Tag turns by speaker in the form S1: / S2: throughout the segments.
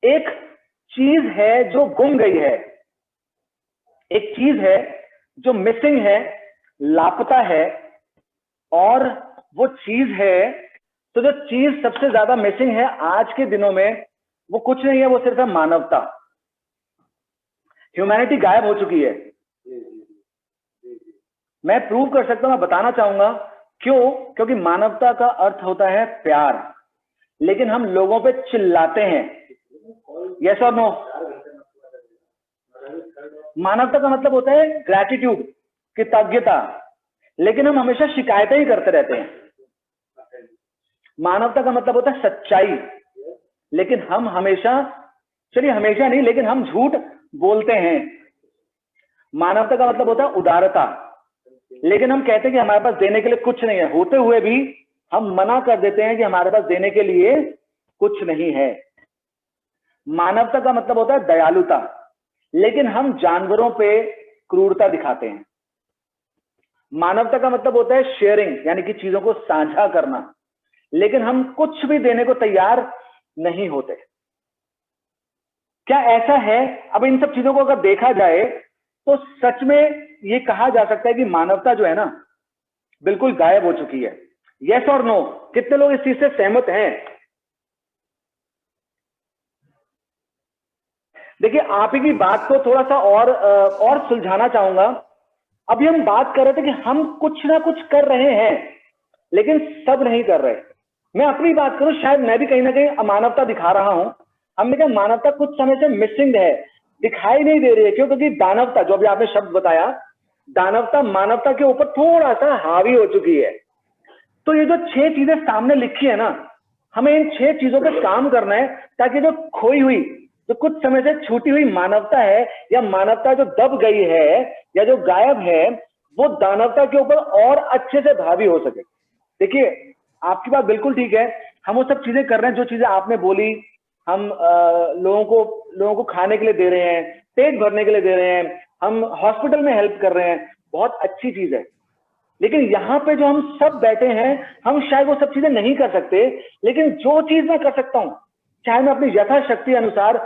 S1: एक चीज है जो गुम गई है, एक चीज है जो मिसिंग है, लापता है, और वो चीज है। तो जो चीज सबसे ज्यादा मिसिंग है आज के दिनों में, वो कुछ नहीं है, वो सिर्फ है मानवता। ह्यूमैनिटी गायब हो चुकी है। मैं प्रूव कर सकता हूं, मैं बताना चाहूंगा क्यों। क्योंकि मानवता का अर्थ होता है प्यार, लेकिन हम लोगों पे चिल्लाते हैं। यस और नो? मानवता का मतलब होता है ग्रैटिट्यूड, कृतज्ञता, लेकिन हम हमेशा शिकायतें ही करते रहते हैं। मानवता का मतलब होता है सच्चाई, लेकिन हम हमेशा, चलिए हमेशा नहीं, लेकिन हम झूठ बोलते हैं। मानवता का मतलब होता है उदारता, लेकिन हम कहते हैं कि हमारे पास देने के लिए कुछ नहीं है, होते हुए भी हम मना कर देते हैं कि हमारे पास देने के लिए कुछ नहीं है। मानवता का मतलब होता है दयालुता, लेकिन हम जानवरों पे क्रूरता दिखाते हैं। मानवता का मतलब होता है शेयरिंग, यानी कि चीजों को साझा करना, लेकिन हम कुछ भी देने को तैयार नहीं होते। क्या ऐसा है? अब इन सब चीजों को अगर देखा जाए तो सच में ये कहा जा सकता है कि मानवता जो है ना, बिल्कुल गायब हो चुकी है। यस और नो? कितने लोग इस चीज से सहमत हैं? देखिए, आप ही की बात को थोड़ा सा और सुलझाना चाहूंगा। अभी हम बात कर रहे थे कि हम कुछ ना कुछ कर रहे हैं, लेकिन सब नहीं कर रहे। मैं अपनी बात करूं, शायद मैं भी कहीं ना कहीं अमानवता दिखा रहा हूं। हमने कहा मानवता कुछ समय से मिसिंग है, दिखाई नहीं दे रही है। क्यों? क्योंकि दानवता, जो अभी आपने शब्द बताया, दानवता मानवता के ऊपर थोड़ा सा हावी हो चुकी है। तो ये जो 6 चीजें सामने लिखी है ना, हमें इन 6 चीजों पे काम करना है, ताकि जो खोई हुई, जो कुछ समय से छूटी हुई मानवता है, या मानवता जो दब गई है या जो गायब है, वो दानवता के ऊपर और अच्छे से हावी हो सके। देखिए, आपकी बात बिल्कुल ठीक है, हम वो सब चीजें कर रहे हैं जो चीजें आपने बोली। हम लोगों को खाने के लिए दे रहे हैं, पेट भरने के लिए दे रहे हैं, हम हॉस्पिटल में हेल्प कर रहे हैं, बहुत अच्छी चीज है। लेकिन यहाँ पे जो हम सब बैठे हैं, हम शायद वो सब चीजें नहीं कर सकते, लेकिन जो चीज मैं कर सकता हूं, चाहे मैं अपनी यथाशक्ति अनुसार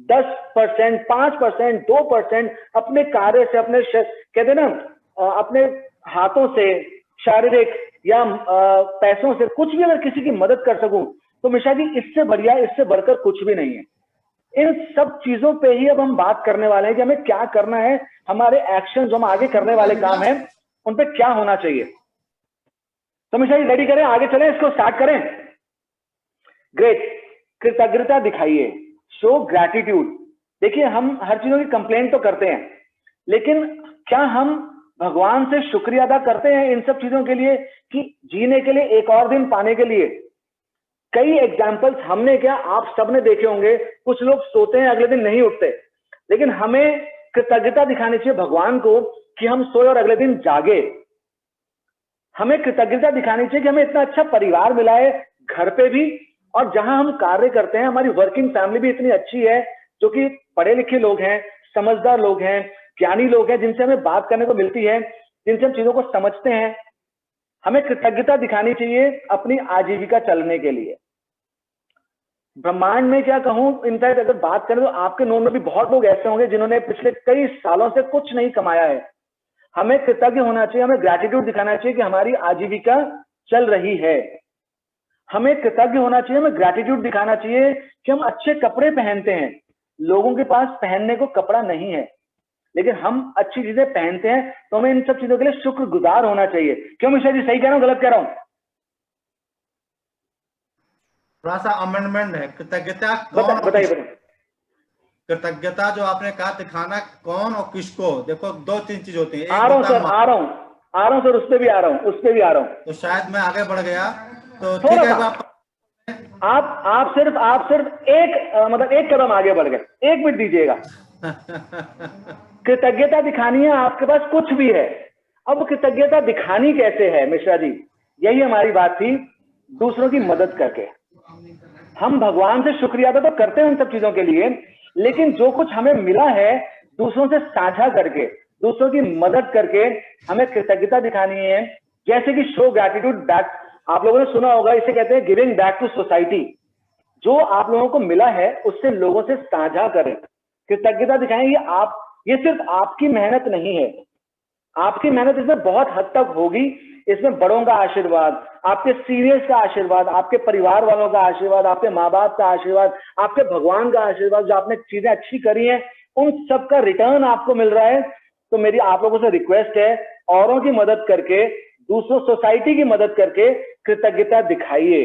S1: 10%, 5%, 2% अपने कार्य से, अपने कहते ना, अपने हाथों से, शारीरिक या पैसों से, कुछ भी अगर किसी की मदद कर सकूं, तो मिशा जी इससे बढ़िया, इससे बढ़कर कुछ भी नहीं है। इन सब चीजों पे ही अब हम बात करने वाले हैं कि हमें क्या करना है, हमारे एक्शन जो हम आगे करने वाले काम हैं, उन पे क्या होना चाहिए। तो मिशा जी रेडी करें, आगे चलें, इसको स्टार्ट करें। ग्रेट। कृतज्ञता दिखाइए, शो ग्रैटिट्यूड। देखिए, हम हर चीजों की कंप्लेंट तो करते हैं, लेकिन क्या हम भगवान से शुक्रिया अदा करते हैं इन सब चीजों के लिए, कि जीने के लिए, एक और दिन पाने के लिए? कई एग्जाम्पल्स हमने, क्या आप सबने देखे होंगे, कुछ लोग सोते हैं अगले दिन नहीं उठते, लेकिन हमें कृतज्ञता दिखानी चाहिए भगवान को कि हम सोए और अगले दिन जागे। हमें कृतज्ञता दिखानी चाहिए कि हमें इतना अच्छा परिवार मिला है घर पे भी, और जहां हम कार्य करते हैं हमारी वर्किंग फैमिली भी इतनी अच्छी है, जो कि पढ़े लिखे लोग हैं, समझदार लोग हैं, ज्ञानी लोग हैं, जिनसे हमें बात करने को मिलती है, जिनसे हम चीजों को समझते हैं। हमें कृतज्ञता दिखानी चाहिए अपनी आजीविका चलने के लिए। ब्रह्मांड में क्या कहूं, इनफैक्ट अगर बात करें तो आपके नोन में भी बहुत लोग ऐसे होंगे जिन्होंने पिछले कई सालों से कुछ नहीं कमाया है। हमें कृतज्ञ होना चाहिए, हमें ग्रैटिट्यूड दिखाना चाहिए कि हमारी आजीविका चल रही है। हमें कृतज्ञ होना चाहिए, हमें ग्रैटिट्यूड दिखाना चाहिए कि हम अच्छे कपड़े पहनते हैं। लोगों के पास पहनने को कपड़ा नहीं है, लेकिन हम अच्छी चीजें पहनते हैं, तो हमें इन सब चीजों के लिए शुक्रगुजार होना चाहिए। क्यों मिश्रा जी, सही कह रहा हूं, गलत कह रहा हूं?
S2: थोड़ा सा अमेंडमेंट है। कृतज्ञता
S1: बताइए बताइए।
S2: कृतज्ञता जो आपने कहा, दिखाना कौन और किसको। देखो, 2-3 चीज होती है।
S1: आ
S2: एक
S1: रहा हूं
S2: होता
S1: सर,
S2: है,
S1: आ रहा हूं सर, उस पर भी आ रहा हूं, उस पर भी आ रहा हूं।
S2: तो शायद मैं आगे बढ़ गया, तो ठीक
S1: थोड़ा
S2: है।
S1: सा आप सिर्फ एक मतलब एक कदम आगे बढ़ गए, 1 मिनट दीजिएगा। कृतज्ञता दिखानी है, आपके पास कुछ भी है। अब कृतज्ञता दिखानी कैसे है मिश्रा जी? यही हमारी बात थी, दूसरों की मदद करके। हम भगवान से शुक्रिया अदा तो करते हैं उन सब चीजों के लिए, लेकिन जो कुछ हमें मिला है, दूसरों से साझा करके, दूसरों की मदद करके हमें कृतज्ञता दिखानी है। जैसे कि शो ग्रैटिट्यूड बैक, आप लोगों ने सुना होगा, इसे कहते हैं गिविंग बैक टू सोसाइटी। जो आप लोगों को मिला है उससे लोगों से साझा करें, कृतज्ञता दिखाएं। ये सिर्फ आपकी मेहनत नहीं है, आपकी मेहनत इसमें बहुत हद तक होगी। इसमें बड़ों का आशीर्वाद, आपके सीनियर्स का आशीर्वाद, आपके परिवार वालों का आशीर्वाद, आपके माँ बाप का आशीर्वाद, आपके भगवान का आशीर्वाद, जो आपने चीजें अच्छी करी हैं उन सब का रिटर्न आपको मिल रहा है। तो मेरी आप लोगों से रिक्वेस्ट है, औरों की मदद करके, दूसरों सोसाइटी की मदद करके कृतज्ञता दिखाइए।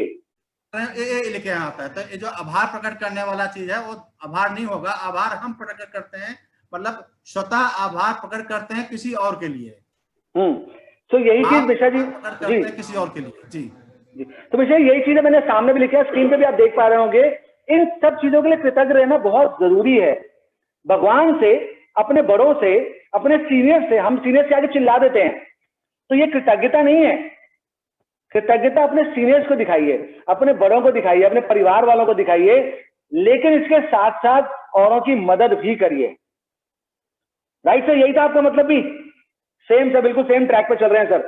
S2: ये लेके आता है, तो ये जो आभार प्रकट करने वाला चीज है वो आभार नहीं होगा। आभार हम प्रकट करते हैं, मतलब स्वतः आभार प्रकट करते हैं किसी और के लिए।
S1: तो यही चीज मिश्रा जी
S2: जी किसी और के लिए जी
S1: जी तो मिश्रा यही चीज है, मैंने सामने भी लिखा है, स्क्रीन पे भी आप देख पा रहे होंगे। इन सब चीजों के लिए कृतज्ञ रहना बहुत जरूरी है। भगवान से, अपने बड़ों से, अपने सीनियर से, हम सीनियर से आगे चिल्ला देते हैं, तो ये कृतज्ञता नहीं है। कृतज्ञता अपने सीनियर्स को दिखाइए, अपने बड़ों को दिखाइए, अपने परिवार वालों को दिखाइए, लेकिन इसके साथ साथ औरों की मदद भी करिए। राइट सर, यही था आपका मतलब भी? सेम सर, बिल्कुल सेम ट्रैक पे चल रहे हैं सर।